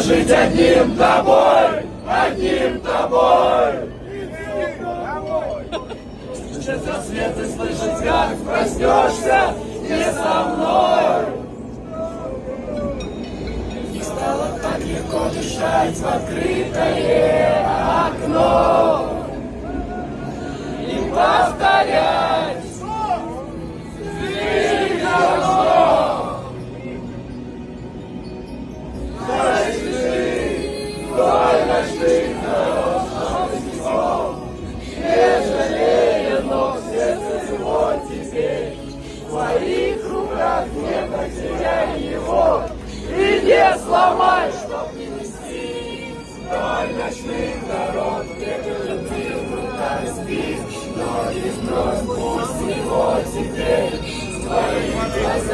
жить одним тобой, одним тобой. Слышится свет и слышать, как проснешься не со мной. Не стало так легко дышать в открытое окно и повторять ты давно. Вдоль ночных дорог, не жалея, но в сердце его теперь. В твоих руках не потеряй его и не сломай, чтоб не нести. Вдоль ночных дорог, где ты в руках спишь, но не сбрось, пусть его теперь. В твоих глазах